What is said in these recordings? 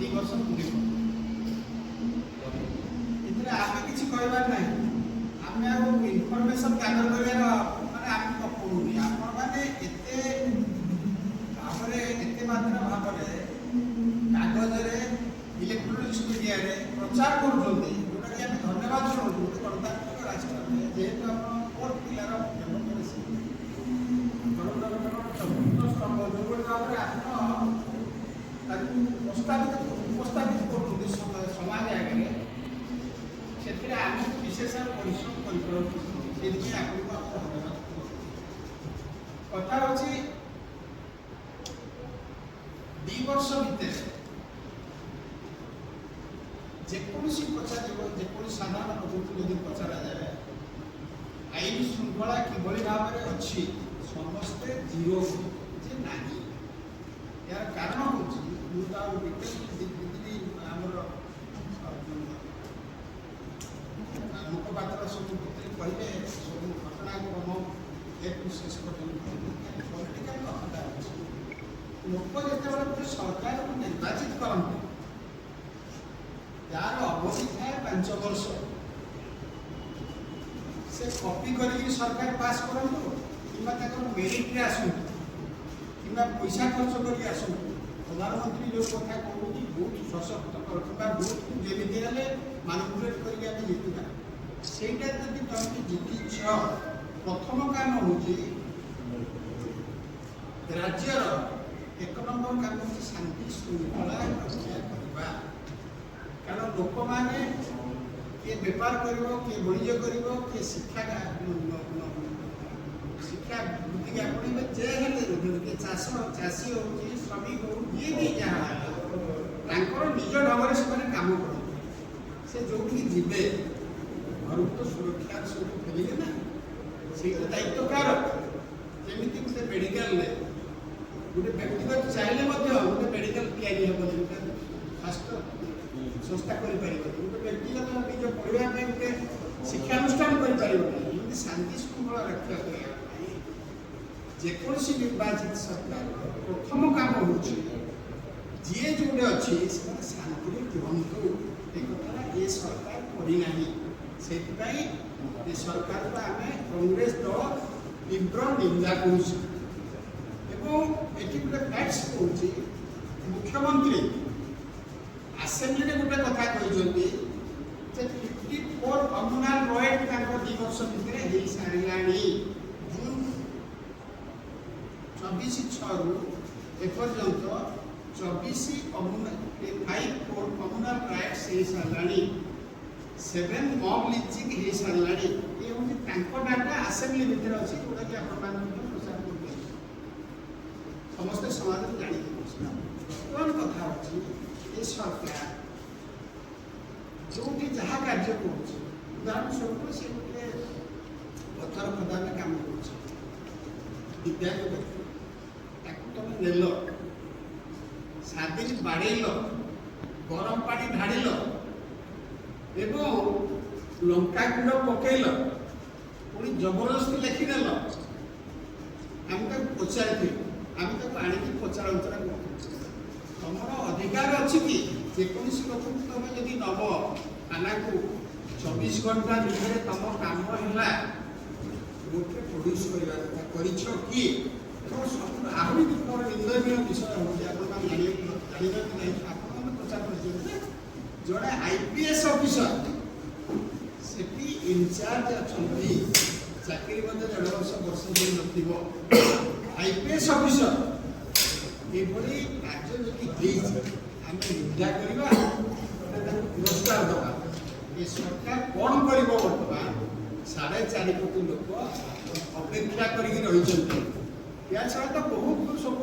2 वर्ष पूरी इतने आगे किसी कहबार ना आम इनफर्मेशन गैदर कर माने आम पढ़ुनी आपण मैंने एते मात्रा भाव कागज इलेक्ट्रोनिक्स मीडिया प्रचार करुँच जोटा कि आम धन्यवाद जनाऊँ गोटे गणतांत्रिक राष्ट्र जेहेतु आप कोर्ट पिलार डेमोक्रेसी चतुर्थ स्तंभ जो भाव में आप उपस्थापित करुँच समाज आगे से आम विशेष परिश्रम कर कथा हूँ 2 वर्ष भितर जेकोसी पचार जेको साधारण लोक जब पचरा जाए आईन श्रृंखला किभली भाव में अच्छी समस्ते जीरो जे नहीं यार कारण हूँ मुखपात्र सब कहले सब घटनाक्रम एक शेष पॉलिटिकल कथा लोक जिते गोटे सरकार को निर्वाचित करते यार अवधि थाए 5 वर्ष से कॉपी करके सरकार पास करूँ कि मेरिट रे आसू कि पैसा खर्च करके आसू प्रधानमंत्री जो कथा कहूँ बहुत सशक्त कर बहुत जमी मानुपुलेट करके जीतवा सेटा जब तुम जीतिछ प्रथम काम हूँ राज्यर 1 नंबर काम हूँ शांति श्रृंखला रक्षा करवा कारण लोक मैंने किए बेपार कर किए वाणिज्य कर किए शिक्षा शिक्षा वृत्ति के आपणे जे किए चाष चाषी हो श्रमिक हो ये भी जहाँ निज ढंग से काम करते से जो जीवे घर तो सुरक्षा सब फेलिए ना से दायित्व कार जमी गोटे मेडिकल गोटे व्यक्तिगत चाहिए गोटे मेडिकल तैयारी हम फास्ट संस्था कर गोटे व्यक्तिगत निज पढ़ाई गोटे शिक्षानुष्ठान कर शांति श्रृंखला रक्षा करने जेकोसी निर्वाचित सरकार प्रथम काम हूँ जी जोटे अच्छी शांति रुहतु एक ये सरकार करना से सरकार को आम कांग्रेस दल तीव्र निंदा कर फैक्ट्स कहूँ मुख्यमंत्री आसेम्बली गोटे कथा कहते 54 कम्युनाल राइट 2 वर्ष भितर हो सारा जून 24/6 एपर्यंत 24 कम्युनाल राइट्स हो सारा 7 मॉब लिंचिंग हो सारा ये हूँ डाटा आसेम्बली भितर अच्छी जोटा कि आप प्रचार कर समस्ते समाज में जाणी कौन कथा अच्छी ये सरकार जो जहाँ कार्य करुदाहरण स्वरूप से गोटे पथर खदान काम कर तुम नेल 7 दिन बाड़ेल गरम पानी ढाड़िल एवं लंका गुंड पकईल पुणी जबरदस्ती लिखिदेल आम पचार आम आणिकी पचार उचरा कर तुम अधिकार अच्छी कि जेकोसी लोक तुम जब नब थाना को 24 घंटा भितर तुम काम है गोटे प्रोड्यूस करवा कि आहरी मोर निंदनीय विषय हूँ आप प्रचार कर जोड़े आईपीएस ऑफिसर से इनचार्ज अच्छा चाकरी 1.5 वर्ष आईपीएस ऑफिसर ये कार्य जदि आम निंदा करवा पुरस्कार दवा ये सरकार कौन कर बर्तमान 4.5 कोटी लोक अपेक्षा कर या छड़ा तो बहुत सब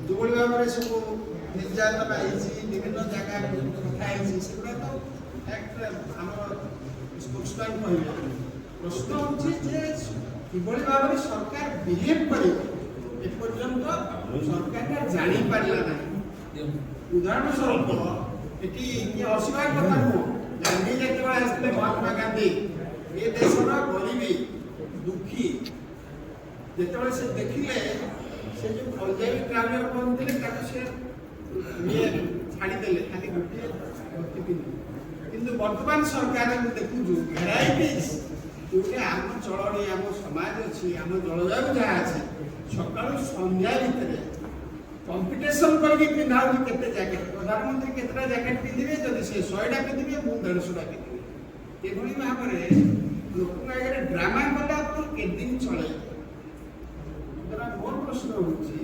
जो भाव में सब निर्यातन विभिन्न जगह कथाई से तो फैक्ट आम स्पोक्समैन कह प्रश्न हूँ कि भाव में सरकार बिहेव कर एपर्यंत सरकार जानी पारा ना उदाहरण स्वरूप ये हसवा कथा नुह गांधी जो आसते महात्मा गांधी ये देशर गरीबी दुखी जिते से देखिले से जो पंजाबी ट्रावेलर कहते ଛାଡ଼ିଦେଲେ ଖାଲି ଗୋଟିଏ ଧୋତି ପିନ୍ଧି କିନ୍ତୁ ବର୍ତ୍ତମାନ ସରକାର ଦେଖୁଛୁ ଭେରାଇଟିଜ୍ ଯୋଉଟା ଆମ ଚଳଣି ଆମ ସମାଜ ଅଛି ଆମ ଜଳବାୟୁ ଯାହା ଅଛି ସକାଳୁ ସନ୍ଧ୍ୟା ଭିତରେ କମ୍ପିଟିସନ୍ କରିକି ପିନ୍ଧା ହେଉଛି କେତେ ଜ୍ୟାକେଟ୍ ପ୍ରଧାନମନ୍ତ୍ରୀ କେତେଟା ଜ୍ୟାକେଟ୍ ପିନ୍ଧିବେ ଯଦି ସେ 100ଟା ପିନ୍ଧିବେ ମୁଁ 150ଟା ପିନ୍ଧିବି ଏଭଳି ଭାବରେ ଲୋକଙ୍କ ଆଗରେ ଡ୍ରାମା କଲେ ଆପଣ କେତେ ଦିନ ଚଳେଇବେ। ସୁତରାଂ ମୋର ପ୍ରଶ୍ନ ହେଉଛି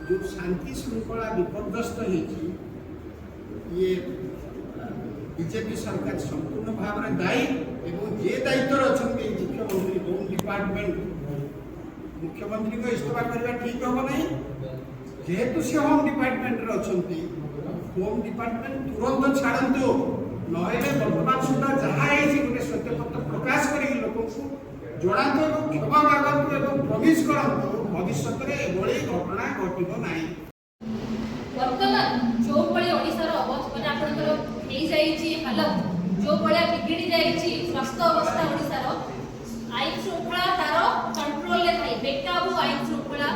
ଯେଉଁ ଶାନ୍ତି ଶୃଙ୍ଖଳା ବିପର୍ଯ୍ୟସ୍ତ ହେଇଛି ଇଏ ବିଜେପି ସରକାର ସମ୍ପୂର୍ଣ୍ଣ ଭାବରେ ଦାୟୀ ଏବଂ ଯେ ଦାୟିତ୍ୱରେ ଅଛନ୍ତି ମୁଖ୍ୟମନ୍ତ୍ରୀ ହୋମ୍ ଡିପାର୍ଟମେଣ୍ଟ ମୁଖ୍ୟମନ୍ତ୍ରୀଙ୍କ ଇସ୍ତଫା କରିବା ଠିକ୍ ହେବ ନାହିଁ ଯେହେତୁ ସେ ହୋମ୍ ଡିପାର୍ଟମେଣ୍ଟରେ ଅଛନ୍ତି ହୋମ୍ ଡିପାର୍ଟମେଣ୍ଟ ତୁରନ୍ତ ଛାଡ଼ନ୍ତୁ ନହେଲେ ବର୍ତ୍ତମାନ ସୁଦ୍ଧା ଯାହା ହେଇଛି ଗୋଟେ ସତ୍ୟପତ୍ର ପ୍ରକାଶ କରିକି ଲୋକଙ୍କୁ ଜଣାନ୍ତୁ ଏବଂ କ୍ଷମା ମାଗନ୍ତୁ ଏବଂ ପ୍ରମିସ୍ କରନ୍ତୁ ଭବିଷ୍ୟତରେ ଏଭଳି ଘଟଣା ଘଟିବ ନାହିଁ। ବର୍ତ୍ତମାନ ଯେଉଁ ଭଳି ଓଡ଼ିଶାର ମାନେ ଆପଣଙ୍କର ହେଇଯାଇଛି ହାଲତ ଯେଉଁ ଭଳିଆ ବିଗିଡ଼ି ଯାଇଛି ସ୍ୱାସ୍ଥ୍ୟ ଅବସ୍ଥା ଓଡ଼ିଶାର ଆଇନ ଶୃଙ୍ଖଳା ତାର କଣ୍ଟ୍ରୋଲରେ ଥାଏ ବେକାବୁ ଆଇନ ଶୃଙ୍ଖଳା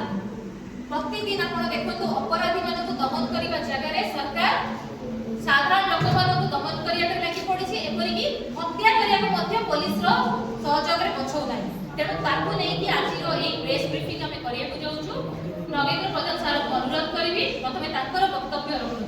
ପ୍ରତିଦିନ ଆପଣ ଦେଖନ୍ତୁ ଅପରାଧୀମାନଙ୍କୁ ଦମନ କରିବା ଜାଗାରେ ସରକାର ସାଧାରଣ ଲୋକମାନଙ୍କୁ ଦମନ କରିବାକୁ ଲାଗି ପଡ଼ିଛି ଏପରିକି ହତ୍ୟା କରିବାକୁ ମଧ୍ୟ ପୋଲିସର ସହଯୋଗରେ ପଛଉନାହିଁ। ତେଣୁ ତାକୁ ନେଇକି ଆଜିର ଏହି ପ୍ରେସ୍ ବ୍ରିଫିଂ ଆମେ କରିବାକୁ ଯାଉଛୁ। ନଗେନ୍ଦ୍ର ପ୍ରଧାନ ସାରଙ୍କୁ ଅନୁରୋଧ କରିବି ପ୍ରଥମେ ତାଙ୍କର ବକ୍ତବ୍ୟ ରଖନ୍ତୁ।